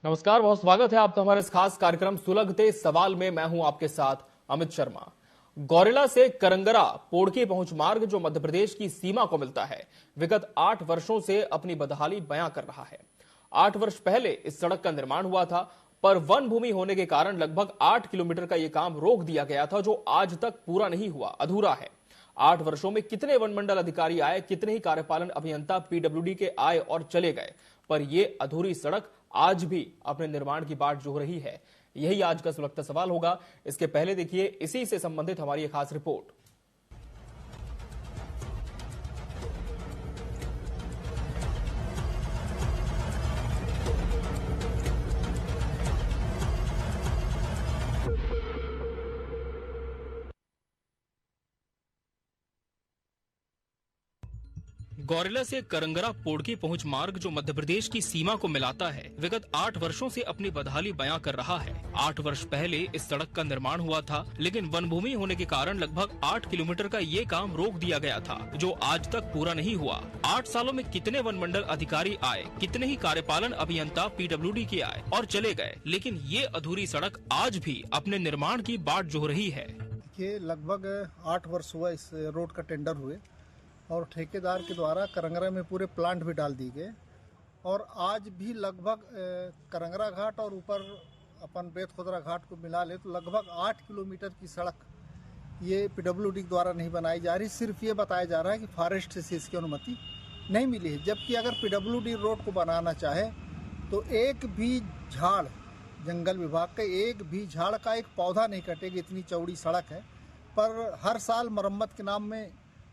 नमस्कार, बहुत स्वागत है आपका हमारे इस खास कार्यक्रम सुलगते सवाल में। मैं हूं आपके साथ अमित शर्मा। गौरेला से करंगरा पोड़की पहुंच मार्ग जो मध्य प्रदेश की सीमा को मिलता है, विगत 8 वर्षों से अपनी बदहाली बयां कर रहा है। 8 वर्ष पहले इस सड़क का निर्माण हुआ था, पर वन भूमि होने के कारण लगभग 8 किलोमीटर का यह काम रोक दिया गया था, जो आज तक पूरा नहीं हुआ, अधूरा है। 8 वर्षों में कितने वनमंडल अधिकारी आए, कितने ही कार्यपालन अभियंता पीडब्ल्यूडी के आए और चले गए, पर यह अधूरी सड़क आज भी अपने निर्माण की बाट जोह रही है। यही आज का सुलगता सवाल होगा। इसके पहले देखिए इसी से संबंधित हमारी एक खास रिपोर्ट। गौरेला से करंगरा पोड़की पहुंच मार्ग जो मध्य प्रदेश की सीमा को मिलाता है, विगत 8 वर्षों से अपनी बदहाली बयां कर रहा है। 8 वर्ष पहले इस सड़क का निर्माण हुआ था, लेकिन वन भूमि होने के कारण लगभग 8 किलोमीटर का ये काम रोक दिया गया था, जो आज तक पूरा नहीं हुआ। 8 सालों में कितने वनमंडल अधिकारी आए, कितने ही कार्यपालन अभियंता पीडब्ल्यूडी के आए और चले गए, लेकिन ये अधूरी सड़क आज भी अपने निर्माण की बाट जोह रही है। ये लगभग 8 वर्ष हुआ इस रोड का टेंडर हुए और ठेकेदार के द्वारा करंगरा में पूरे प्लांट भी डाल दिए गए और आज भी लगभग करंगरा घाट और ऊपर अपन बेत खुदरा घाट को मिला ले तो लगभग 8 किलोमीटर की सड़क ये पीडब्ल्यूडी द्वारा नहीं बनाई जा रही। सिर्फ ये बताया जा रहा है कि फॉरेस्ट से इसकी अनुमति नहीं मिली है, जबकि अगर पीडब्ल्यूडी रोड को बनाना चाहे तो एक भी झाड़, जंगल विभाग का एक भी झाड़ का एक पौधा नहीं कटेगी, इतनी चौड़ी सड़क है। पर हर साल मरम्मत के नाम में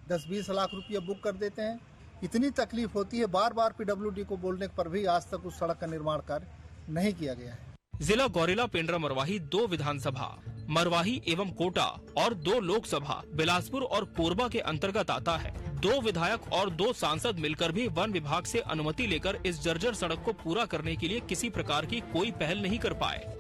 10-20 लाख रुपया बुक कर देते हैं। इतनी तकलीफ होती है, बार बार पीडब्ल्यूडी को बोलने पर भी आज तक उस सड़क का निर्माण कार्य नहीं किया गया है। जिला गौरेला पेंड्रा मरवाही 2 विधानसभा मरवाही एवं कोटा और 2 लोकसभा बिलासपुर और कोरबा के अंतर्गत आता है। 2 विधायक और 2 सांसद मिलकर भी वन विभाग से अनुमति लेकर इस जर्जर सड़क को पूरा करने के लिए किसी प्रकार की कोई पहल नहीं कर पाए।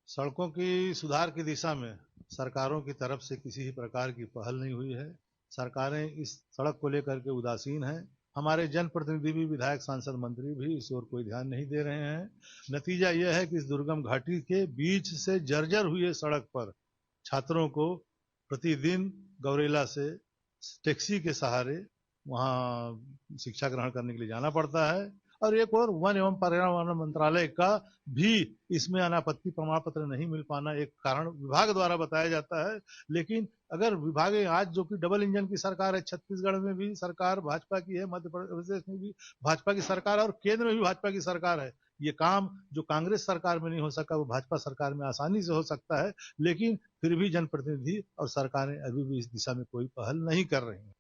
सड़कों की सुधार की दिशा में सरकारों की तरफ से किसी भी प्रकार की पहल नहीं हुई है। सरकारें इस सड़क को लेकर के उदासीन हैं। हमारे जनप्रतिनिधि भी, विधायक, सांसद, मंत्री भी इस ओर कोई ध्यान नहीं दे रहे हैं। नतीजा यह है कि इस दुर्गम घाटी के बीच से जर्जर हुए सड़क पर छात्रों को प्रतिदिन गौरेला से टैक्सी के सहारे वहां शिक्षा ग्रहण करने के लिए जाना पड़ता है। और एक और वन एवं पर्यावरण मंत्रालय का भी इसमें अनापत्ति प्रमाण पत्र नहीं मिल पाना एक कारण विभाग द्वारा बताया जाता है। लेकिन अगर विभाग आज जो कि डबल इंजन की सरकार है, छत्तीसगढ़ में भी सरकार भाजपा की है, मध्य प्रदेश में भी भाजपा की सरकार है और केंद्र में भी भाजपा की सरकार है। ये काम जो कांग्रेस सरकार में नहीं हो सका वो भाजपा सरकार में आसानी से हो सकता है, लेकिन फिर भी जनप्रतिनिधि और सरकारें अभी भी इस दिशा में कोई पहल नहीं कर रही हैं।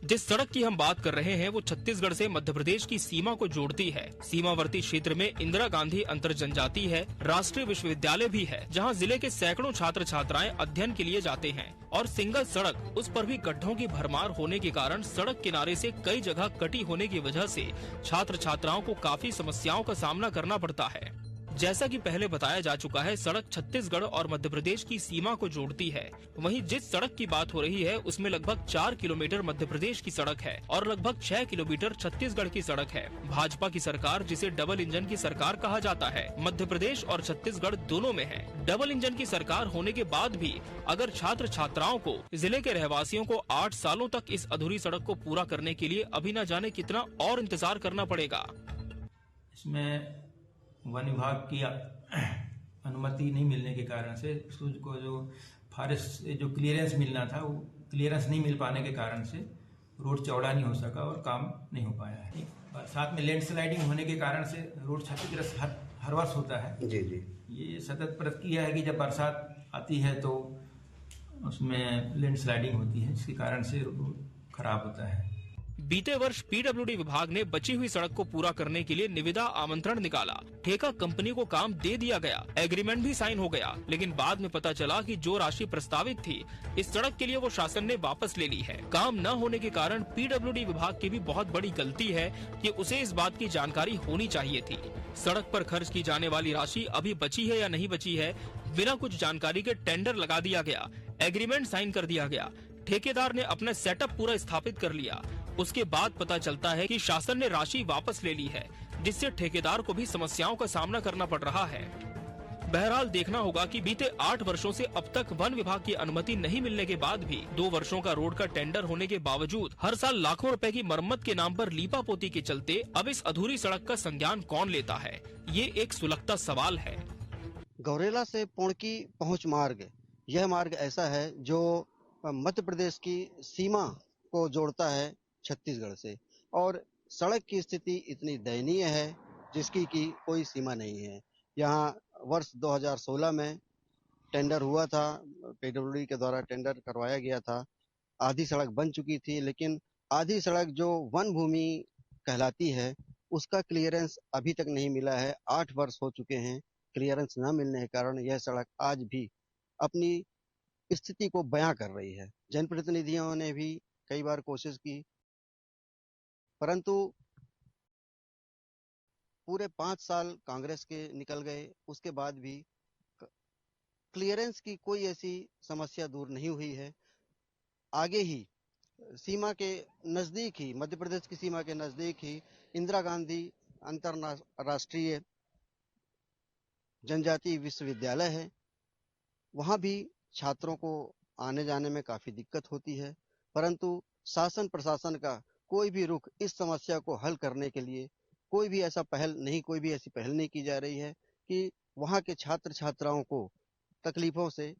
जिस सड़क की हम बात कर रहे हैं वो छत्तीसगढ़ से मध्य प्रदेश की सीमा को जोड़ती है। सीमावर्ती क्षेत्र में इंदिरा गांधी अंतर जनजाति है, राष्ट्रीय विश्वविद्यालय भी है, जहां जिले के सैकड़ों छात्र छात्राएं अध्ययन के लिए जाते हैं। और सिंगल सड़क, उस पर भी गड्ढों की भरमार होने के कारण सड़क किनारे से कई जगह कटी होने की वजह से छात्र छात्राओं को काफी समस्याओं का सामना करना पड़ता है। जैसा कि पहले बताया जा चुका है, सड़क छत्तीसगढ़ और मध्य प्रदेश की सीमा को जोड़ती है। वहीं जिस सड़क की बात हो रही है उसमें लगभग 4 किलोमीटर मध्य प्रदेश की सड़क है और लगभग 6 किलोमीटर छत्तीसगढ़ की सड़क है। भाजपा की सरकार, जिसे डबल इंजन की सरकार कहा जाता है, मध्य प्रदेश और छत्तीसगढ़ दोनों में है। डबल इंजन की सरकार होने के बाद भी अगर छात्र छात्राओं को, जिले के रहवासियों को 8 सालों तक इस अधूरी सड़क को पूरा करने के लिए अभी न जाने कितना और इंतजार करना पड़ेगा। इसमें वन विभाग की अनुमति नहीं मिलने के कारण से उसको जो फॉरेस्ट जो क्लियरेंस मिलना था वो क्लियरेंस नहीं मिल पाने के कारण से रोड चौड़ा नहीं हो सका और काम नहीं हो पाया है। बरसात में लैंडस्लाइडिंग होने के कारण से रोड क्षतिग्रस्त हर वर्ष होता है। जी जी, ये सतत प्रक्रिया है कि जब बरसात आती है तो उसमें लैंडस्लाइडिंग होती है, जिसके कारण से रोड खराब होता है। बीते वर्ष पीडब्ल्यूडी विभाग ने बची हुई सड़क को पूरा करने के लिए निविदा आमंत्रण निकाला। ठेका कंपनी को काम दे दिया गया, एग्रीमेंट भी साइन हो गया, लेकिन बाद में पता चला कि जो राशि प्रस्तावित थी इस सड़क के लिए वो शासन ने वापस ले ली है। काम न होने के कारण पीडब्ल्यूडी विभाग की भी बहुत बड़ी गलती है कि उसे इस बात की जानकारी होनी चाहिए थी। सड़क पर खर्च की जाने वाली राशि अभी बची है या नहीं बची है, बिना कुछ जानकारी के टेंडर लगा दिया गया, एग्रीमेंट साइन कर दिया गया, ठेकेदार ने अपना सेटअप पूरा स्थापित कर लिया। उसके बाद पता चलता है कि शासन ने राशि वापस ले ली है, जिससे ठेकेदार को भी समस्याओं का सामना करना पड़ रहा है। बहरहाल देखना होगा कि बीते 8 वर्षों से अब तक वन विभाग की अनुमति नहीं मिलने के बाद भी 2 वर्षों का रोड का टेंडर होने के बावजूद हर साल लाखों रुपए की मरम्मत के नाम पर लीपापोती के चलते अब इस अधूरी सड़क का संज्ञान कौन लेता है, ये एक सुलगता सवाल है। गौरेला से पौड़की पहुंच मार्ग, यह मार्ग ऐसा है जो मध्य प्रदेश की सीमा को जोड़ता है छत्तीसगढ़ से, और सड़क की स्थिति इतनी दयनीय है जिसकी की कोई सीमा नहीं है। यहाँ वर्ष 2016 में टेंडर हुआ था, पीडब्ल्यूडी के द्वारा टेंडर करवाया गया था। आधी सड़क बन चुकी थी, लेकिन आधी सड़क जो वन भूमि कहलाती है उसका क्लियरेंस अभी तक नहीं मिला है। 8 वर्ष हो चुके हैं। क्लियरेंस न मिलने के कारण यह सड़क आज भी अपनी स्थिति को बयां कर रही है। जनप्रतिनिधियों ने भी कई बार कोशिश की, परंतु पूरे 5 साल कांग्रेस के निकल गए, उसके बाद भी क्लियरेंस की कोई ऐसी समस्या दूर नहीं हुई है। आगे ही सीमा के नजदीक ही, मध्य प्रदेश की सीमा के नजदीक ही इंदिरा गांधी अंतरराष्ट्रीय जनजातीय विश्वविद्यालय है। वहां भी छात्रों को आने जाने में काफी दिक्कत होती है, परंतु शासन प्रशासन का कोई भी रुख इस समस्या को हल करने के लिए कोई भी ऐसी पहल नहीं की जा रही है कि वहां के छात्र छात्राओं को तकलीफों से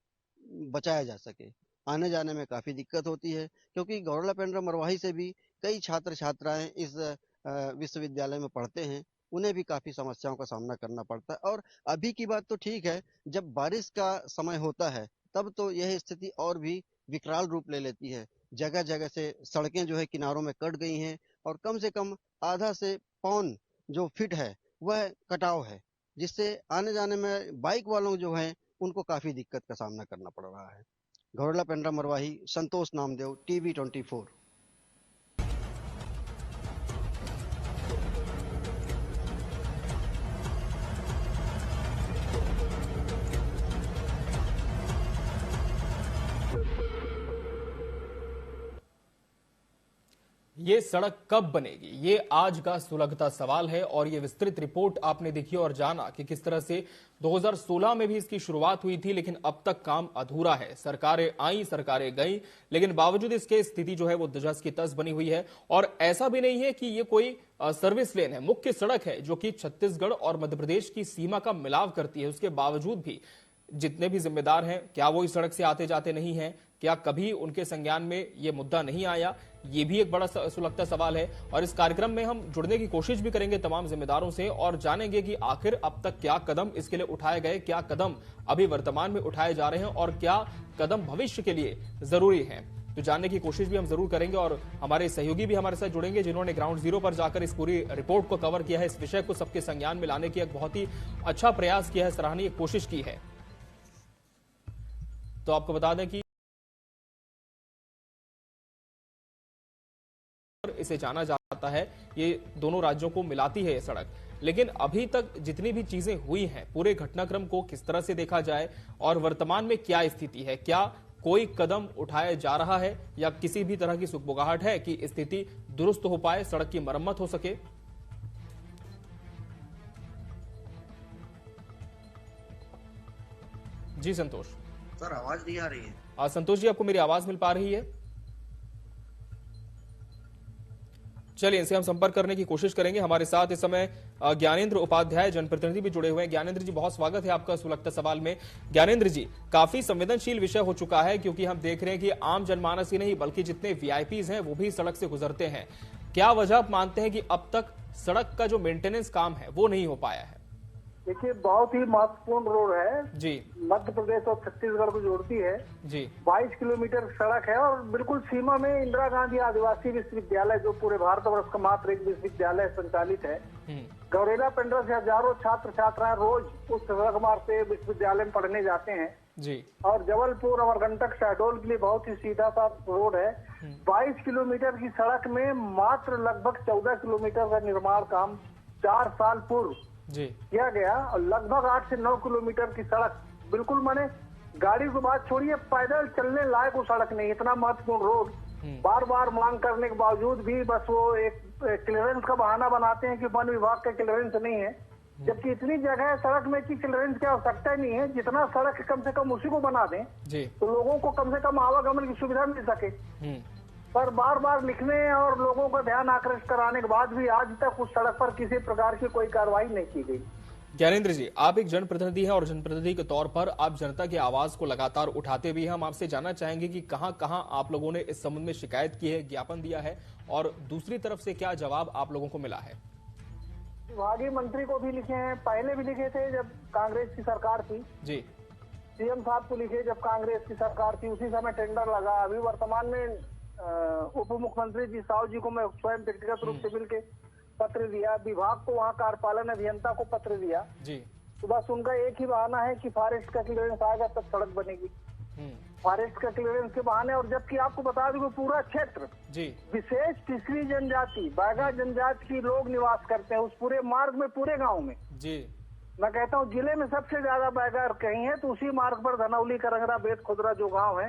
बचाया जा सके। आने जाने में काफी दिक्कत होती है, क्योंकि गौरेला पेंड्रा मरवाही से भी कई छात्र छात्राएं इस विश्वविद्यालय में पढ़ते हैं, उन्हें भी काफी समस्याओं का सामना करना पड़ता है। और अभी की बात तो ठीक है, जब बारिश का समय होता है तब तो यह स्थिति और भी विकराल रूप ले लेती है। जगह जगह से सड़कें जो है किनारों में कट गई हैं, और कम से कम आधा से पौन जो फीट है वह कटाव है, जिससे आने जाने में बाइक वालों जो हैं उनको काफी दिक्कत का सामना करना पड़ रहा है। गौरेला पेंड्रा मरवाही, संतोष नामदेव, टीवी 24। ये सड़क कब बनेगी, ये आज का सुलगता सवाल है। और ये विस्तृत रिपोर्ट आपने देखी और जाना कि किस तरह से 2016 में भी इसकी शुरुआत हुई थी, लेकिन अब तक काम अधूरा है। सरकारें आई, सरकारें गई, लेकिन बावजूद इसके स्थिति जो है वो जस की तस बनी हुई है। और ऐसा भी नहीं है कि ये कोई सर्विस लेन है, मुख्य सड़क है जो कि छत्तीसगढ़ और मध्य प्रदेश की सीमा का मिलाव करती है। उसके बावजूद भी जितने भी जिम्मेदार हैं, क्या वो इस सड़क से आते जाते नहीं हैं? क्या कभी उनके संज्ञान में ये मुद्दा नहीं आया? ये भी एक बड़ा सुलगता सवाल है। और इस कार्यक्रम में हम जुड़ने की कोशिश भी करेंगे तमाम जिम्मेदारों से और जानेंगे कि आखिर अब तक क्या कदम इसके लिए उठाए गए, क्या कदम अभी वर्तमान में उठाए जा रहे हैं और क्या कदम भविष्य के लिए जरूरी हैं। तो जानने की कोशिश भी हम जरूर करेंगे। और हमारे सहयोगी भी हमारे साथ जुड़ेंगे, जिन्होंने ग्राउंड जीरो पर जाकर इस पूरी रिपोर्ट को कवर किया है, इस विषय को सबके संज्ञान में लाने की एक बहुत ही अच्छा प्रयास किया है, सराहनीय कोशिश की है। तो आपको बता दें कि इसे जाना जाता है, ये दोनों राज्यों को मिलाती है ये सड़क। लेकिन अभी तक जितनी भी चीजें हुई हैं, पूरे घटनाक्रम को किस तरह से देखा जाए और वर्तमान में क्या स्थिति है, क्या कोई कदम उठाया जा रहा है या किसी भी तरह की सुगबुगाहट है कि स्थिति दुरुस्त हो पाए, सड़क की मरम्मत हो सके? जी संतोष सर, आवाज नहीं आ रही है। संतोष जी, आपको मेरी आवाज मिल पा रही है? चलिए, इनसे हम संपर्क करने की कोशिश करेंगे। हमारे साथ इस समय ज्ञानेंद्र उपाध्याय जनप्रतिनिधि भी जुड़े हुए हैं। ज्ञानेंद्र जी, बहुत स्वागत है आपका सुलगता सवाल में। ज्ञानेंद्र जी, काफी संवेदनशील विषय हो चुका है, क्योंकि हम देख रहे हैं कि आम जनमानस ही नहीं बल्कि जितने वीआईपीज हैं वो भी सड़क से गुजरते हैं। क्या वजह मानते हैं कि अब तक सड़क का जो मेंटेनेंस काम है वो नहीं हो पाया है? देखिए, बहुत ही महत्वपूर्ण रोड है जी, मध्य प्रदेश और छत्तीसगढ़ को जोड़ती है जी। 22 किलोमीटर सड़क है और बिल्कुल सीमा में इंदिरा गांधी आदिवासी विश्वविद्यालय, जो पूरे भारतवर्ष का मात्र एक विश्वविद्यालय संचालित है। गौरेला पेंड्रा से हजारों छात्र छात्राएं रोज उस सड़क मार्ग से विश्वविद्यालय में पढ़ने जाते हैं जी। और जबलपुर, अमरकंटक, शहडोल के लिए बहुत ही सीधा सा रोड है। 22 किलोमीटर की सड़क में मात्र लगभग 14 किलोमीटर का निर्माण काम 4 साल पूर्व जी किया गया और लगभग 8 से 9 किलोमीटर की सड़क बिल्कुल, माने गाड़ी को बात छोड़िए, पैदल चलने लायक वो सड़क नहीं। इतना महत्वपूर्ण रोड बार बार मांग करने के बावजूद भी बस वो एक क्लियरेंस का बहाना बनाते हैं कि वन विभाग का क्लियरेंस नहीं है, जबकि इतनी जगह सड़क में की क्लियरेंस की आवश्यकता ही नहीं है। जितना सड़क कम से कम उसी को बना दें तो लोगों को कम से कम आवागमन की सुविधा मिल सके। पर बार बार लिखने और लोगों का ध्यान आकृष्ट कराने के बाद भी आज तक उस सड़क पर किसी प्रकार की कोई कार्रवाई नहीं की गई। ज्ञानेंद्र जी, आप एक जनप्रतिनिधि हैं और जनप्रतिनिधि के तौर पर आप जनता की आवाज को लगातार उठाते भी हैं। हम आपसे जानना चाहेंगे कि कहां कहां आप लोगों ने इस संबंध में शिकायत की है, ज्ञापन दिया है, और दूसरी तरफ से क्या जवाब आप लोगों को मिला है? विभागीय मंत्री को भी लिखे हैं, पहले भी लिखे थे जब कांग्रेस की सरकार थी जी, सीएम साहब को लिखे जब कांग्रेस की सरकार थी, उसी समय टेंडर लगा। अभी वर्तमान में उप मुख्यमंत्री जी साहू जी को मैं स्वयं व्यक्तिगत रूप से मिलकर पत्र दिया, विभाग को वहाँ कार्यपालन अभियंता को पत्र दिया जी। तो बस उनका एक ही बहाना है कि फॉरेस्ट का क्लियरेंस आएगा तब सड़क बनेगी, फॉरेस्ट का क्लियरेंस के बहाने। और जबकि आपको बता दूं पूरा क्षेत्र जी विशेष पिछड़ी जनजाति बैगा जनजाति की लोग निवास करते हैं उस पूरे मार्ग में, पूरे गाँव में जी। मैं कहता हूँ जिले में सबसे ज्यादा बैगा कहीं है तो उसी मार्ग पर धनौली, करंगरा, बेत खुदरा जो गांव है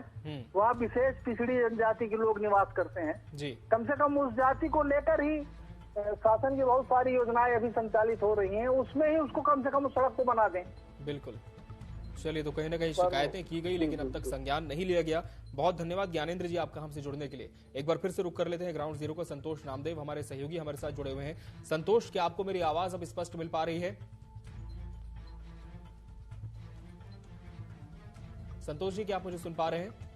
वहाँ विशेष पिछड़ी जनजाति के लोग निवास करते हैं जी। कम से कम उस जाति को लेकर ही शासन की बहुत सारी योजनाएं अभी संचालित हो रही हैं, उसमें ही उसको कम से कम उस सड़क को बना दें। बिल्कुल। चलिए, तो कहीं ना कहीं शिकायतें की गई लेकिन अब तक संज्ञान नहीं लिया गया। बहुत धन्यवाद ज्ञानेंद्र जी आपका हमसे जुड़ने के लिए। एक बार फिर से रुक कर लेते हैं ग्राउंड जीरो को। संतोष नामदेव हमारे सहयोगी हमारे साथ जुड़े हुए हैं। संतोष, क्या आपको मेरी आवाज अब स्पष्ट मिल पा रही है? संतोष जी, क्या आप मुझे सुन पा रहे हैं?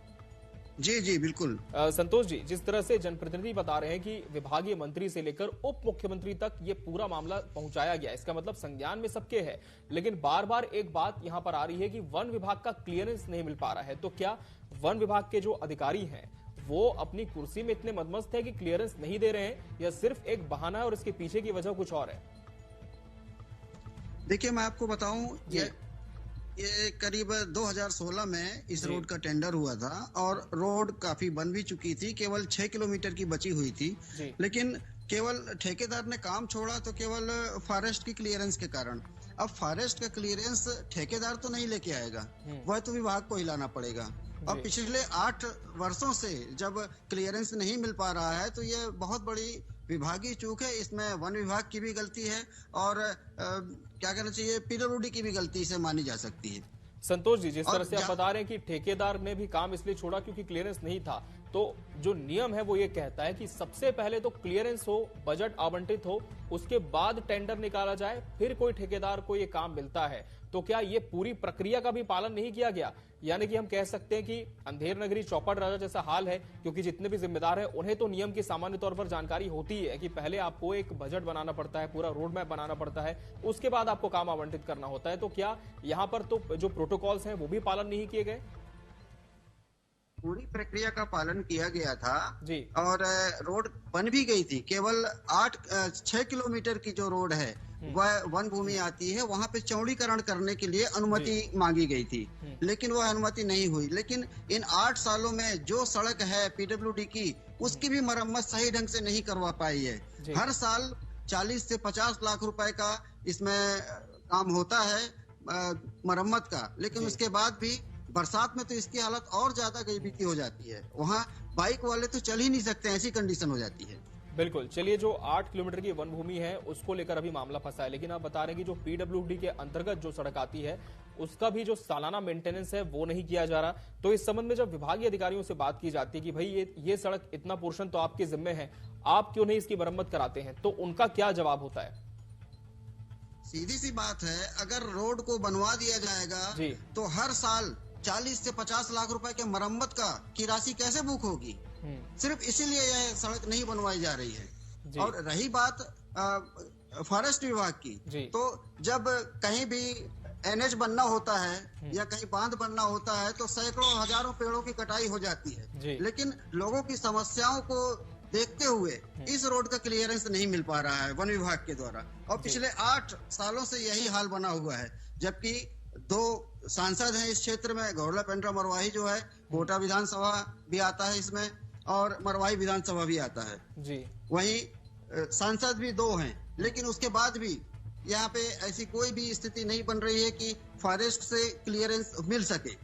जी जी बिल्कुल। संतोष जी, जिस तरह से जनप्रतिनिधि बता रहे हैं कि विभागीय मंत्री से लेकर उप मुख्यमंत्री तक ये पूरा मामला पहुंचाया गया, इसका मतलब संज्ञान में सबके है, लेकिन बार बार एक बात यहां पर आ रही है कि वन विभाग का क्लियरेंस नहीं मिल पा रहा है। तो क्या वन विभाग के जो अधिकारी हैं वो अपनी कुर्सी में इतने मदमस्त है कि क्लियरेंस नहीं दे रहे हैं, या सिर्फ एक बहाना है और इसके पीछे की वजह कुछ और है? देखिए, मैं आपको बताऊं, ये करीब 2016 में इस रोड का टेंडर हुआ था और रोड काफी बन भी चुकी थी, केवल 6 किलोमीटर की बची हुई थी, लेकिन केवल ठेकेदार ने काम छोड़ा तो केवल फॉरेस्ट की क्लियरेंस के कारण। अब फॉरेस्ट का क्लियरेंस ठेकेदार तो नहीं लेके आएगा, वह तो विभाग को ही लाना पड़ेगा। अब पिछले 8 वर्षों से जब क्लियरेंस नहीं मिल पा रहा है तो ये बहुत बड़ी विभागीय चूक है। इसमें वन विभाग की भी गलती है और क्या कहना चाहिए, पीडब्ल्यूडी की भी गलती इसे मानी जा सकती है। संतोष जी, जिस तरह से आप बता रहे हैं कि ठेकेदार ने भी काम इसलिए छोड़ा क्योंकि क्लियरेंस नहीं था, तो जो नियम है वो ये कहता है कि सबसे पहले तो क्लियरेंस हो, बजट आवंटित हो, उसके बाद टेंडर निकाला जाए, फिर कोई ठेकेदार को ये काम मिलता है। तो क्या ये पूरी प्रक्रिया का भी पालन नहीं किया गया? यानी कि हम कह सकते हैं कि अंधेर नगरी चौपड़ राजा जैसा हाल है, क्योंकि जितने भी जिम्मेदार हैं उन्हें तो नियम की सामान्य तौर पर जानकारी होती है कि पहले आपको एक बजट बनाना पड़ता है, पूरा रोड मैप बनाना पड़ता है, उसके बाद आपको काम आवंटित करना होता है। तो क्या यहाँ पर तो जो प्रोटोकॉल्स हैं वो भी पालन नहीं किए गए? पूरी प्रक्रिया का पालन किया गया था जी, और रोड बन भी गई थी। केवल 6 किलोमीटर की जो रोड है वह वन भूमि आती है, वहां पे चौड़ीकरण करने के लिए अनुमति मांगी गई थी, लेकिन वह अनुमति नहीं हुई। लेकिन इन 8 सालों में जो सड़क है पीडब्ल्यूडी की, उसकी भी मरम्मत सही ढंग से नहीं करवा पाई है। हर साल 40 से 50 लाख रुपए का इसमें काम होता है मरम्मत का, लेकिन उसके बाद भी बरसात में तो इसकी हालत और ज्यादा गईबीती हो जाती है। वहाँ बाइक वाले तो चल ही नहीं सकते, ऐसी कंडीशन हो जाती है। बिल्कुल। चलिए, जो 8 किलोमीटर की वन भूमि है उसको लेकर अभी मामला फंसा है, लेकिन आप बता रहे हैं कि जो पीडब्ल्यूडी के अंतर्गत जो सड़क आती है उसका भी जो सालाना मेंटेनेंस है वो नहीं किया जा रहा। तो इस संबंध में जब विभागीय अधिकारियों से बात की जाती है कि भाई ये सड़क इतना पोर्शन तो आपके जिम्मे है, आप क्यों नहीं इसकी मरम्मत कराते हैं, तो उनका क्या जवाब होता है? सीधी सी बात है, अगर रोड को बनवा दिया जाएगा तो हर साल 40 से 50 लाख रुपए के मरम्मत की राशि कैसे बुक होगी? सिर्फ इसीलिए यह सड़क नहीं बनवाई जा रही है। और रही बात फॉरेस्ट विभाग की, तो जब कहीं भी एनएच बनना होता है या कहीं बांध बनना होता है तो सैकड़ों हजारों पेड़ों की कटाई हो जाती है, लेकिन लोगों की समस्याओं को देखते हुए इस रोड का क्लियरेंस नहीं मिल पा रहा है वन विभाग के द्वारा। और पिछले 8 सालों से यही हाल बना हुआ है, जबकि 2 सांसद हैं इस क्षेत्र में, गौरला पेंड्रा मरवाही जो है, कोटा विधानसभा भी आता है इसमें और मरवाही विधानसभा भी आता है जी। वहीं सांसद भी 2 हैं, लेकिन उसके बाद भी यहाँ पे ऐसी कोई भी स्थिति नहीं बन रही है कि फॉरेस्ट से क्लियरेंस मिल सके।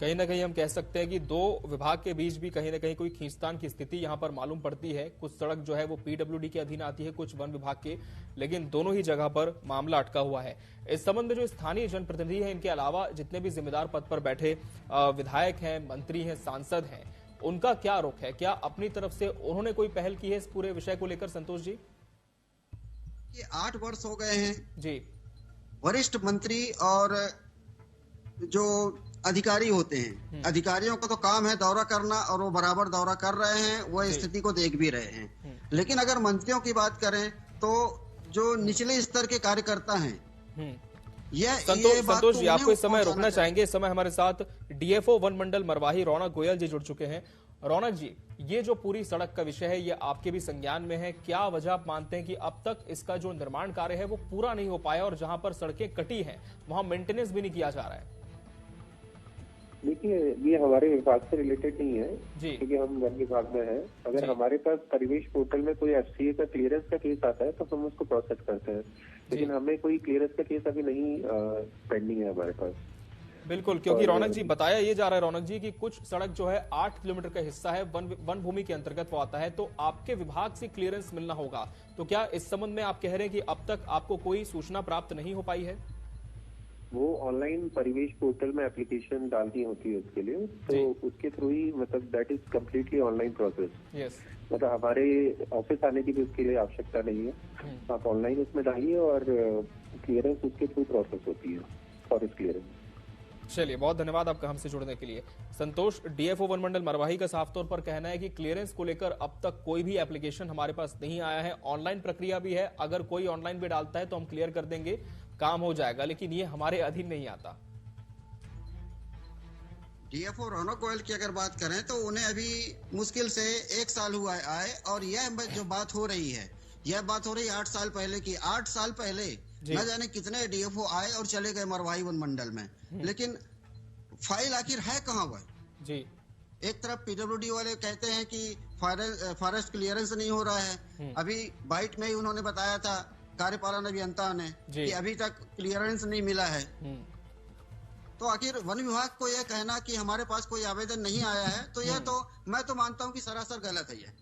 कहीं ना कहीं हम कह सकते हैं कि दो विभाग के बीच भी कहीं ना कहीं कोई खींचतान की स्थिति यहां पर मालूम पड़ती है। कुछ सड़क जो है वो पीडब्ल्यूडी के अधीन आती है, कुछ वन विभाग के, लेकिन दोनों ही जगह पर मामला अटका हुआ है। इस संबंध में जो स्थानीय जनप्रतिनिधि हैं, इनके अलावा जितने भी जिम्मेदार पद पर बैठे विधायक हैं, मंत्री हैं, सांसद हैं, उनका क्या रुख है? क्या अपनी तरफ से उन्होंने कोई पहल की है इस पूरे विषय को लेकर? संतोष जी, ये 8 वर्ष हो गए हैं जी, वरिष्ठ मंत्री और जो अधिकारी होते हैं, अधिकारियों का तो काम है दौरा करना, और वो बराबर दौरा कर रहे हैं, वो स्थिति को देख भी रहे हैं। लेकिन अगर मंत्रियों की बात करें तो जो निचले स्तर के कार्यकर्ता हैं, संतोष जी, आपको इस समय रोकना चाहेंगे। इस समय हमारे साथ डीएफओ वन मंडल मरवाही रौनक गोयल जी जुड़ चुके हैं। रौनक जी, ये जो पूरी सड़क का विषय है, ये आपके भी संज्ञान में है। क्या वजह आप मानते हैं कि अब तक इसका जो निर्माण कार्य है वो पूरा नहीं हो पाया, और जहां पर सड़कें कटी हैं वहां मेंटेनेंस भी नहीं किया जा रहा है? देखिए, ये हमारे विभाग से रिलेटेड नहीं है क्योंकि हम वन विभाग में हैं। अगर हमारे पास परिवेश पोर्टल में कोई एफसीए का क्लियरेंस का केस आता है तो हम उसको प्रोसेस करते हैं, लेकिन हमें कोई क्लियरेंस का केस अभी नहीं पेंडिंग है हमारे पास। बिल्कुल, क्योंकि रौनक जी, बताया ये जा रहा है रौनक जी कि कुछ सड़क जो है 8 किलोमीटर का हिस्सा है, वन भूमि के अंतर्गत वो आता है, तो आपके विभाग से क्लियरेंस मिलना होगा। तो क्या इस संबंध में आप कह रहे हैं कि अब तक आपको कोई सूचना प्राप्त नहीं हो पाई है? वो ऑनलाइन परिवेश पोर्टल में एप्लीकेशन डालनी होती है उसके लिए, तो उसके थ्रू ही, मतलब that is completely online process. Yes, मतलब हमारे ऑफिस आने की भी उसके लिए आवश्यकता नहीं है। आप ऑनलाइन उसमें डालिए और क्लियरेंस उसके थ्रू प्रोसेस होती है, फॉरेस्ट क्लियरेंस। चलिए, बहुत धन्यवाद आपका हमसे जुड़ने के लिए। संतोष, डीएफओ वन मंडल मरवाही का साफ तौर पर कहना है कि क्लियरेंस को लेकर अब तक कोई भी एप्लीकेशन हमारे पास नहीं आया है। ऑनलाइन प्रक्रिया भी है, अगर कोई ऑनलाइन भी डालता है तो हम क्लियर कर देंगे, काम हो जाएगा, लेकिन ये हमारे अधीन नहीं आता। डीएफओ रौनक गोयल की अगर बात करें तो उन्हें अभी मुश्किल से 1 साल हुआ आए, और यह जो बात हो रही है, यह बात हो रही है 8 साल पहले की। 8 साल पहले न जाने कितने डीएफओ आए और चले गए मरवाही वन मंडल में, लेकिन फाइल आखिर है कहाँ वह जी? एक तरफ पीडब्ल्यूडी वाले कहते हैं कि फॉरेस्ट क्लियरेंस नहीं हो रहा है। अभी बाइट में ही उन्होंने बताया था कार्यपालन अभियंता ने कि अभी तक क्लियरेंस नहीं मिला है। तो आखिर वन विभाग को यह कहना कि हमारे पास कोई आवेदन नहीं आया है, तो यह तो मैं तो मानता हूं कि सरासर गलत है यह।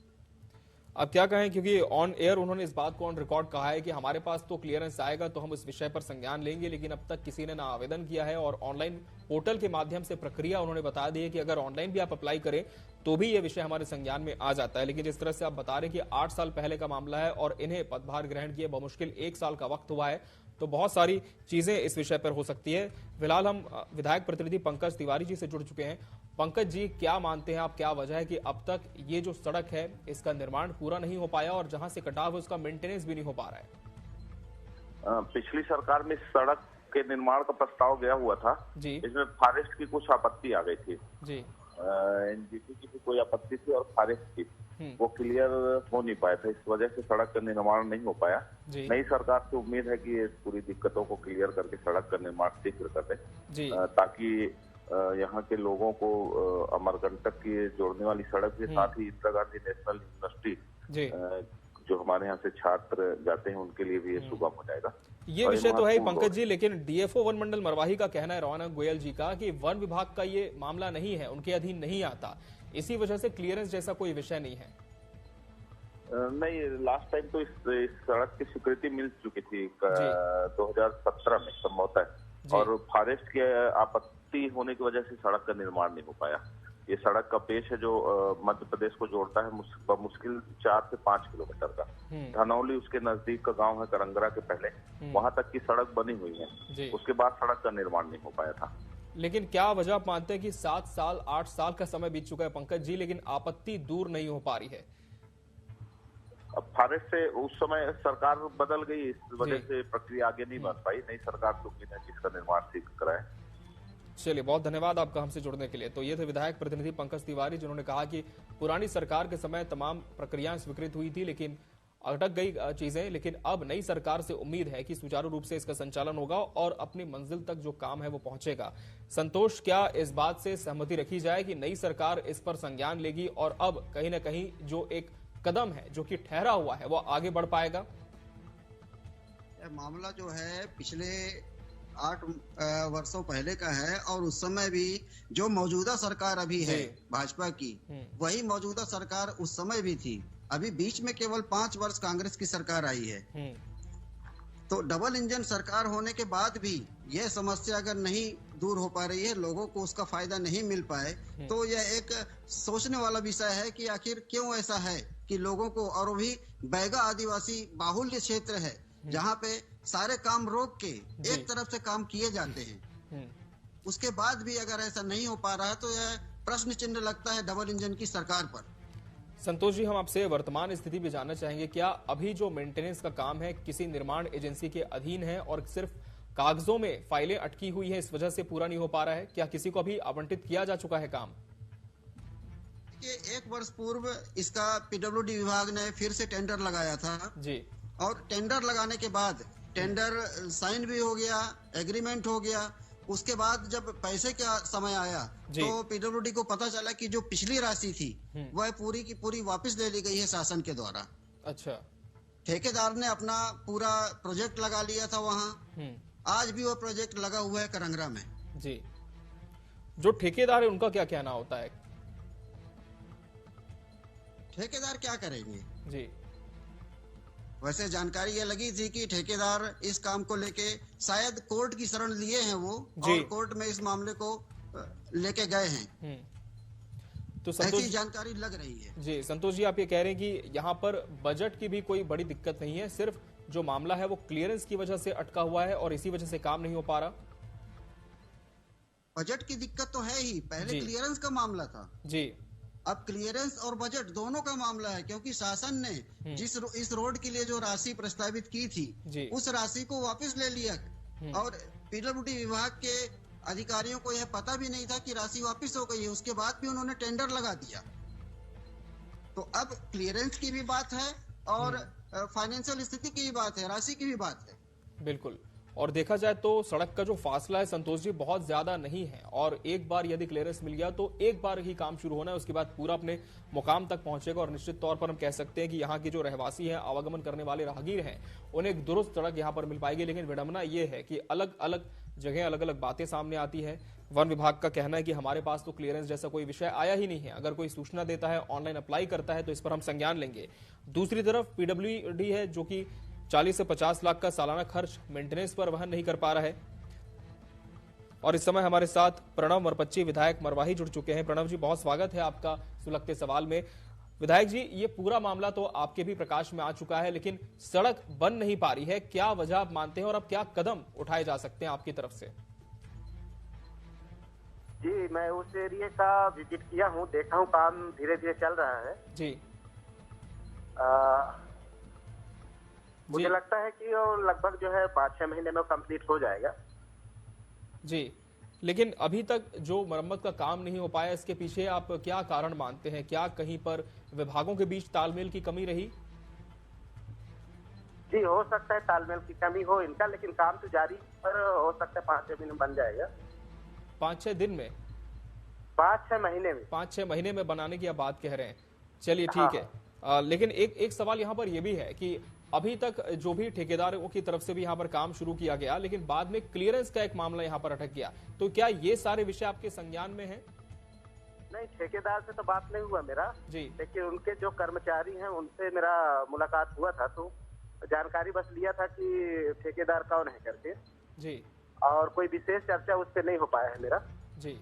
अब क्या कहें, क्योंकि ऑन एयर उन्होंने इस बात को ऑन रिकॉर्ड कहा है कि हमारे पास तो क्लियरेंस आएगा तो हम इस विषय पर संज्ञान लेंगे, लेकिन अब तक किसी ने ना आवेदन किया है, और ऑनलाइन पोर्टल के माध्यम से प्रक्रिया उन्होंने बता दी है कि अगर ऑनलाइन भी आप अप्लाई करें तो भी ये विषय हमारे संज्ञान में आ जाता है। लेकिन जिस तरह से आप बता रहे हैं कि 8 साल पहले का मामला है और इन्हें पदभार ग्रहण किए बमुश्किल 1 साल का वक्त हुआ है, तो बहुत सारी चीजें इस विषय पर हो सकती है। फिलहाल हम विधायक प्रतिनिधि पंकज तिवारी जी से जुड़ चुके हैं। पंकज जी, क्या मानते हैं आप, क्या वजह है कि अब तक ये जो सड़क है इसका निर्माण पूरा नहीं हो पाया, और जहां से कटाव है उसका मेंटेनेंस भी नहीं हो पा रहा है? पिछली सरकार में सड़क के निर्माण का प्रस्ताव गया हुआ था जी, इसमें फॉरेस्ट की कुछ आपत्ति आ गई थी जी, एनजीटी की भी कोई आपत्ति थी और फॉरेस्ट की, वो क्लियर हो नहीं पाया था, इस वजह से सड़क का निर्माण नहीं हो पाया। नई सरकार से उम्मीद है कि ये पूरी दिक्कतों को क्लियर करके सड़क का निर्माण शीघ्र कर दे, ताकि यहाँ के लोगों को अमरकंटक की जोड़ने वाली सड़क के साथ ही इंदिरा गांधी नेशनल यूनिवर्सिटी जो हमारे यहाँ से छात्र जाते हैं उनके लिए भी ये सुगम हो जाएगा। ये विषय तो है ही पंकज जी, लेकिन डीएफओ वन मंडल मरवाही का कहना है, रौनक गोयल जी का, कि वन विभाग का ये मामला नहीं है, उनके अधीन नहीं आता, इसी वजह से क्लियरेंस जैसा कोई विषय नहीं है। नहीं, लास्ट टाइम तो इस सड़क की स्वीकृति मिल चुकी थी 2017 में संभवतः, और फॉरेस्ट की आपत्ति होने की वजह से सड़क का निर्माण नहीं हो पाया। ये सड़क का पेश है जो मध्य प्रदेश को जोड़ता है मुश्किल 4 से 5 किलोमीटर का। धनौली उसके नजदीक का गांव है, करंगरा के पहले, वहां तक की सड़क बनी हुई है, उसके बाद सड़क का निर्माण नहीं हो पाया था। लेकिन क्या वजह आप मानते हैं कि 7 साल 8 साल का समय बीत चुका है पंकज जी, लेकिन आपत्ति दूर नहीं हो पा रही है? अब फॉरेस्ट से उस समय सरकार बदल गई, इस वजह से प्रक्रिया आगे नहीं बढ़ पाई। नई सरकार तो उम्मीद है जिसका निर्माण शीघ्र कराए। चलिए, बहुत धन्यवाद आपका हमसे जुड़ने के लिए। तो ये थे विधायक प्रतिनिधि पंकज तिवारी, जिन्होंने कहा कि पुरानी सरकार के समय तमाम प्रक्रियाएं स्वीकृत हुई थी, लेकिन अटक गई चीजें, लेकिन अब नई सरकार से उम्मीद है कि सुचारू रूप से इसका संचालन होगा और अपनी मंजिल तक जो काम है वो पहुंचेगा। संतोष, क्या इस बात से सहमति रखी जाए कि नई सरकार इस पर संज्ञान लेगी और अब कहीं ना कहीं जो एक कदम है जो कि ठहरा हुआ है वो आगे बढ़ पाएगा? यह मामला जो है पिछले 8 वर्षों पहले का है, और उस समय भी जो मौजूदा सरकार अभी है भाजपा की, वही मौजूदा सरकार उस समय भी थी। अभी बीच में केवल 5 वर्ष कांग्रेस की सरकार आई है। तो डबल इंजन सरकार होने के बाद भी यह समस्या अगर नहीं दूर हो पा रही है, लोगों को उसका फायदा नहीं मिल पाए, तो यह एक सोचने वाला विषय है कि आखिर क्यों ऐसा है कि लोगों को, और भी बैगा आदिवासी बाहुल्य क्षेत्र है जहाँ पे सारे काम रोक के एक तरफ से काम किए जाते हैं, उसके बाद भी अगर ऐसा नहीं हो पा रहा है तो यह प्रश्न चिन्ह लगता है डबल इंजन की सरकार पर। संतोष जी, हम आपसे वर्तमान स्थिति भी जानना चाहेंगे। क्या अभी जो मेंटेनेंस का काम है किसी निर्माण एजेंसी के अधीन है और सिर्फ कागजों में फाइलें अटकी हुई है, इस वजह से पूरा नहीं हो पा रहा है? क्या किसी को अभी आवंटित किया जा चुका है काम? ये 1 वर्ष पूर्व इसका पीडब्ल्यूडी विभाग ने फिर से टेंडर लगाया था जी, और टेंडर लगाने के बाद टेंडर साइन भी हो गया, एग्रीमेंट हो गया। उसके बाद जब पैसे का समय आया तो पीडब्ल्यूडी को पता चला कि जो पिछली राशि थी वह पूरी की पूरी वापस ले ली गई है शासन के द्वारा। अच्छा, ठेकेदार ने अपना पूरा प्रोजेक्ट लगा लिया था वहाँ, आज भी वह प्रोजेक्ट लगा हुआ है करंगरा में। जी, जो ठेकेदार है उनका क्या कहना होता है? ठेकेदार क्या करेंगे जी, वैसे जानकारी ये लगी थी कि ठेकेदार इस काम को लेके शायद कोर्ट की शरण लिए हैं वो, और कोर्ट में इस मामले को लेके गए हैं। तो ऐसी जानकारी लग रही है। जी, संतोष जी, आप ये कह रहे हैं कि यहाँ पर बजट की भी कोई बड़ी दिक्कत नहीं है, सिर्फ जो मामला है वो क्लियरेंस की वजह से अटका हुआ है और इसी वजह से काम नहीं हो पा रहा। बजट की दिक्कत तो है ही, पहले क्लियरेंस का मामला था जी, अब क्लियरेंस और बजट दोनों का मामला है, क्योंकि शासन ने इस रोड के लिए जो राशि प्रस्तावित की थी उस राशि को वापस ले लिया, और पीडब्ल्यूडी विभाग के अधिकारियों को यह पता भी नहीं था कि राशि वापस हो गई है। उसके बाद भी उन्होंने टेंडर लगा दिया। तो अब क्लियरेंस की भी बात है और फाइनेंशियल स्थिति की भी बात है, राशि की भी बात है। बिल्कुल, और देखा जाए तो सड़क का जो फासला है संतोष जी बहुत ज्यादा नहीं है, और एक बार यदि क्लियरेंस मिल गया तो एक बार ही काम शुरू होना है, उसके बाद पूरा अपने मुकाम तक पहुंचेगा। और निश्चित तौर पर हम कह सकते हैं कि यहाँ के जो रहवासी हैं, आवागमन करने वाले राहगीर हैं, उन्हें एक दुरुस्त सड़क यहाँ पर मिल पाएगी। लेकिन विडंबना ये है कि अलग अलग जगह अलग अलग बातें सामने आती है। वन विभाग का कहना है कि हमारे पास तो क्लियरेंस जैसा कोई विषय आया ही नहीं है, अगर कोई सूचना देता है, ऑनलाइन अप्लाई करता है तो इस पर हम संज्ञान लेंगे। दूसरी तरफ पीडब्ल्यूडी है जो कि 40 से 50 लाख का सालाना खर्च मेंटेनेंस पर वहन नहीं कर पा रहा है। और इस समय हमारे साथ प्रणव मरपच्ची विधायक मरवाही जुड़ चुके हैं। प्रणव जी, बहुत स्वागत है आपका सुलगते सवाल में। विधायक जी, ये पूरा मामला तो आपके भी प्रकाश में आ चुका है, लेकिन सड़क बन नहीं पा रही है, क्या वजह आप मानते हैं और अब क्या कदम उठाए जा सकते हैं आपकी तरफ से? जी, मैं उस एरिया का विजिट किया हूँ, देखा हूँ काम धीरे धीरे चल रहा है जी। मुझे लगता है कि लगभग जो है 5-6 महीने में कंप्लीट हो जाएगा जी। लेकिन अभी तक जो मरम्मत का काम नहीं हो पाया, इसके पीछे आप क्या कारण मानते हैं? क्या कहीं पर विभागों के बीच तालमेल की कमी रही? जी, हो सकता है तालमेल की कमी हो इनका, लेकिन काम तो जारी, पर हो सकता है 5-6 दिन में बन जाएगा। 5-6 दिन में? 5-6 महीने में। 5-6 महीने में बनाने की आप बात कह रहे हैं, चलिए ठीक है। लेकिन एक सवाल यहाँ पर यह भी है कि अभी तक जो भी ठेकेदारों की तरफ से भी यहाँ पर काम शुरू किया गया, लेकिन बाद में क्लियरेंस का एक मामला यहाँ पर अटक गया, तो क्या ये सारे विषय आपके संज्ञान में हैं? नहीं, ठेकेदार से तो बात नहीं हुआ मेरा जी, लेकिन उनके जो कर्मचारी हैं उनसे मेरा मुलाकात हुआ था, तो जानकारी बस लिया था कि ठेकेदार कौन है करके जी, और कोई विशेष चर्चा उस पर नहीं हो पाया है मेरा जी।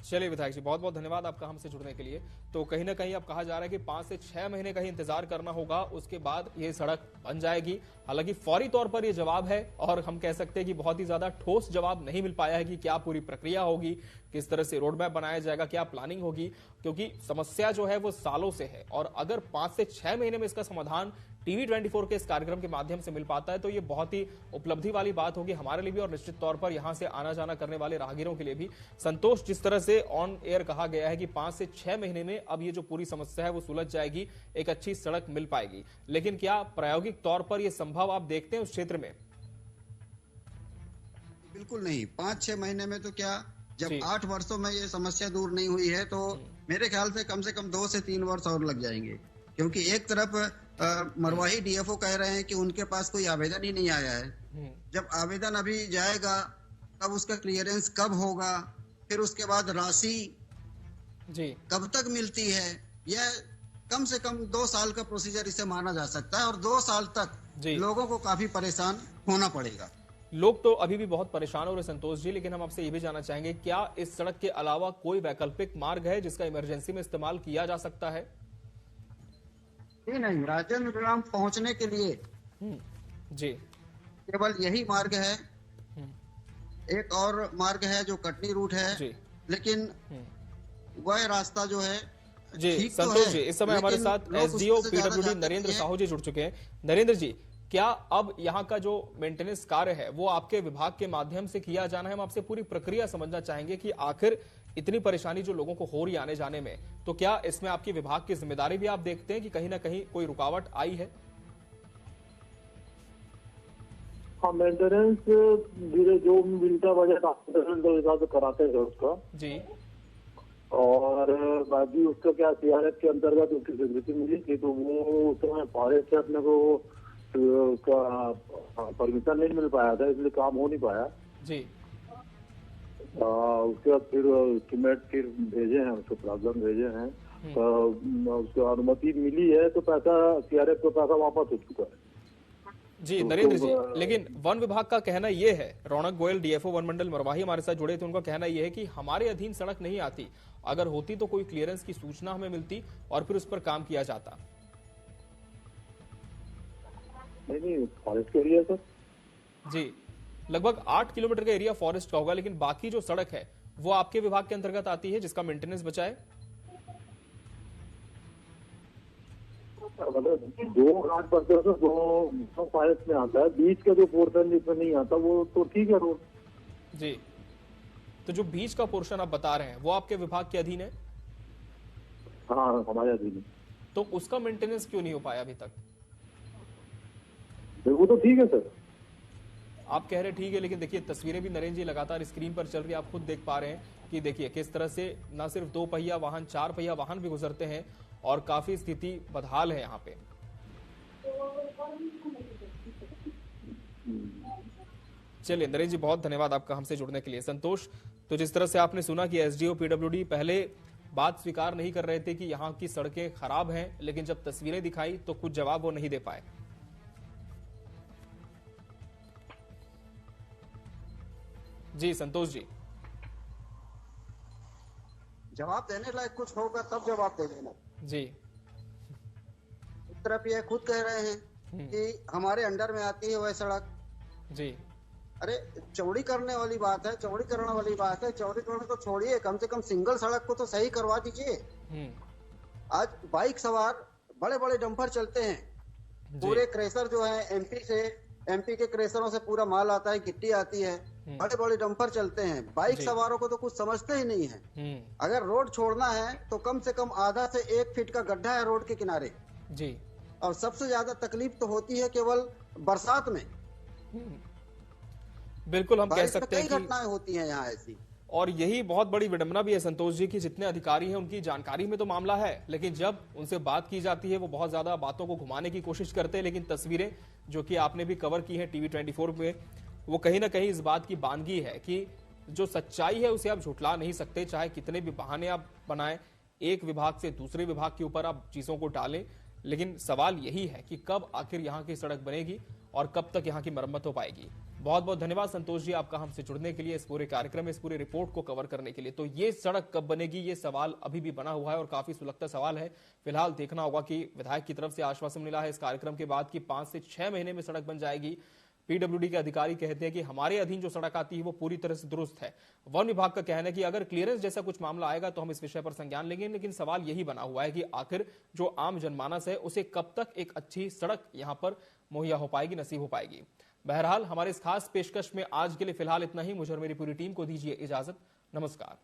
चलिए विधायक जी, बहुत बहुत धन्यवाद आपका हमसे जुड़ने के लिए। तो कहीं ना कहीं अब कहा जा रहा है कि 5 से 6 महीने का ही इंतजार करना होगा, उसके बाद ये सड़क बन जाएगी। हालांकि फौरी तौर पर ये जवाब है, और हम कह सकते हैं कि बहुत ही ज्यादा ठोस जवाब नहीं मिल पाया है कि क्या पूरी प्रक्रिया होगी, किस तरह से रोड मैप बनाया जाएगा, क्या प्लानिंग होगी, क्योंकि समस्या जो है वो सालों से है। और अगर 5 से 6 महीने में इसका समाधान टीवी 24 के इस कार्यक्रम के माध्यम से मिल पाता है तो ये बहुत ही उपलब्धि वाली बात होगी हमारे लिए भी, और निश्चित तौर पर यहां से आना जाना करने वाले राहगीरों के लिए भी। संतोष, जिस तरह से ऑन एयर कहा गया है कि 5 से 6 महीने में अब ये जो पूरी समस्या है वो सुलझ जाएगी, एक अच्छी सड़क मिल पाएगी, लेकिन क्या प्रायोगिक तौर पर यह संभव आप देखते हैं उस क्षेत्र में? बिल्कुल नहीं, 5-6 महीने में तो क्या, जब 8 वर्षों में ये समस्या दूर नहीं हुई है तो मेरे ख्याल से कम 2 से 3 वर्ष और लग जाएंगे, क्योंकि एक तरफ मरवाही डीएफओ कह रहे हैं कि उनके पास कोई आवेदन ही नहीं आया है। जब आवेदन अभी जाएगा तब उसका क्लियरेंस कब होगा, फिर उसके बाद राशि जी कब तक मिलती है, यह कम से कम 2 साल का प्रोसीजर इसे माना जा सकता है और 2 साल तक लोगों को काफी परेशान होना पड़ेगा। लोग तो अभी भी बहुत परेशान हो रहे संतोष जी, लेकिन हम आपसे ये भी जानना चाहेंगे, क्या इस सड़क के अलावा कोई वैकल्पिक मार्ग है जिसका इमरजेंसी में इस्तेमाल किया जा सकता है? नहीं, राजेंद्र ग्राम पहुंचने के लिए जी केवल यही मार्ग है। एक और मार्ग है जो कटनी रूट है जी। लेकिन वह रास्ता जो है जी संतोष जी, इस समय हमारे साथ एसडीओ पीडब्ल्यूडी नरेंद्र साहू जी जुड़ चुके हैं। नरेंद्र जी, क्या अब यहाँ का जो मेंटेनेंस कार्य है वो आपके विभाग के माध्यम से किया जाना है? हम आपसे पूरी प्रक्रिया समझना चाहेंगे कि आखिर इतनी परेशानी जो लोगों को हो रही आने जाने में, तो क्या इसमें आपकी विभाग की जिम्मेदारी भी आप देखते हैं कि कहीं ना कहीं कोई रुकावट आई है? हाँ, मेंटेनेंस धीरे जो मिलता बजट हिसाब से कराते हैं उसका जी। और बाकी उसका क्या सीआरएफ के अंतर्गत उसकी स्वीकृति मिली थी, तो वो उस समय फॉरेस्ट से अपने को परमिशन नहीं मिल पाया था, इसलिए काम हो नहीं पाया जी। उसके बाद फिर एस्टीमेट फिर भेजे हैं, उसको प्रॉब्लम भेजे हैं, उसको अनुमति मिली है, तो पैसा सीआरएफ का पैसा वापस हो चुका है जी। नरेंद्र जी, लेकिन वन विभाग का कहना यह है, रौनक गोयल डीएफओ वन मंडल मरवाही हमारे साथ जुड़े थे, उनका कहना यह है कि हमारे अधीन सड़क नहीं आती, अगर होती तो कोई क्लियरेंस की सूचना हमें मिलती और फिर उस पर काम किया जाता। नहीं, फॉरेस्ट का एरिया सर जी, लगभग 8 किलोमीटर का एरिया फॉरेस्ट का होगा, लेकिन बाकी जो सड़क है वो आपके विभाग के अंतर्गत आती है जिसका मेंटेनेंस बचा है? मतलब 2 घाट पड़ते हैं, 2 फॉरेस्ट में आता है, बीच का जो पोर्शन जिसमें नहीं आता वो तो ठीक है रोड जी। तो जो बीच का पोर्शन आप बता रहे हैं वो आपके विभाग के अधीन है? हाँ, हमारे अधीन है। तो उसका मेंटेनेंस क्यों नहीं हो पाया अभी तक? वो तो ठीक है सर, आप कह रहे ठीक है, लेकिन देखिए तस्वीरें भी नरेंद्र जी लगातार स्क्रीन पर चल रही है, आप खुद देख पा रहे हैं कि देखिए किस तरह से न सिर्फ 2 पहिया वाहन, 4 पहिया वाहन भी गुजरते हैं और काफी स्थिति बदहाल है यहाँ पे। चलिए नरेंद्र जी, बहुत धन्यवाद आपका हमसे जुड़ने के लिए। संतोष, तो जिस तरह से आपने सुना कि एसडीओ पीडब्ल्यूडी पहले बात स्वीकार नहीं कर रहे थे कि यहाँ की सड़कें खराब हैं, लेकिन जब तस्वीरें दिखाई तो कुछ जवाब वो नहीं दे पाए। जी संतोष जी, जवाब देने लायक कुछ होगा तब जवाब दे देना जी। एक तरफ ये खुद कह रहे हैं कि हमारे अंडर में आती है वह सड़क जी। अरे चौड़ी करने वाली बात है, चौड़ी करने वाली बात है, चौड़ी करने को छोड़िए, कम से कम सिंगल सड़क को तो सही करवा दीजिए। आज बाइक सवार बड़े बड़े डंपर चलते हैं, पूरे क्रेशर जो है एमपी के क्रेशरों से पूरा माल आता है, गिट्टी आती है, बड़े बड़े डंपर चलते हैं, बाइक सवारों को तो कुछ समझते ही नहीं है। अगर रोड छोड़ना है तो कम से कम आधा से 1 फीट का गड्ढा है रोड के किनारे जी। और सबसे ज्यादा तकलीफ तो होती है केवल बरसात में। बिल्कुल, हम कह सकते हैं कि कई घटनाएं होती हैं यहाँ ऐसी, और यही बहुत बड़ी विडंबना भी है संतोष जी कि जितने अधिकारी हैं उनकी जानकारी में तो मामला है, लेकिन जब उनसे बात की जाती है वो बहुत ज्यादा बातों को घुमाने की कोशिश करते हैं। लेकिन तस्वीरें जो कि आपने भी कवर की हैं टीवी 24 में, वो कहीं ना कहीं इस बात की बानगी है कि जो सच्चाई है उसे आप झुठला नहीं सकते, चाहे कितने भी बहाने आप बनाएं, एक विभाग से दूसरे विभाग के ऊपर आप चीजों को डालें, लेकिन सवाल यही है कि कब आखिर यहाँ की सड़क बनेगी और कब तक यहाँ की मरम्मत हो पाएगी। बहुत बहुत धन्यवाद संतोष जी आपका हमसे जुड़ने के लिए, इस पूरे कार्यक्रम में, इस पूरे रिपोर्ट को कवर करने के लिए। तो ये सड़क कब बनेगी, ये सवाल अभी भी बना हुआ है और काफी सुलगता सवाल है। फिलहाल देखना होगा कि विधायक की तरफ से आश्वासन मिला है इस कार्यक्रम के बाद कि 5 से 6 महीने में सड़क बन जाएगी। पीडब्ल्यूडी के अधिकारी कहते हैं कि हमारे अधीन जो सड़क आती है वो पूरी तरह से दुरुस्त है। वन विभाग का कहना है कि अगर क्लियरेंस जैसा कुछ मामला आएगा तो हम इस विषय पर संज्ञान लेंगे, लेकिन सवाल यही बना हुआ है कि आखिर जो आम जनमानस है उसे कब तक एक अच्छी सड़क यहां पर मुहैया हो पाएगी, नसीब हो पाएगी। बहरहाल हमारे इस खास पेशकश में आज के लिए फिलहाल इतना ही। मुझे और मेरी पूरी टीम को दीजिए इजाजत। नमस्कार।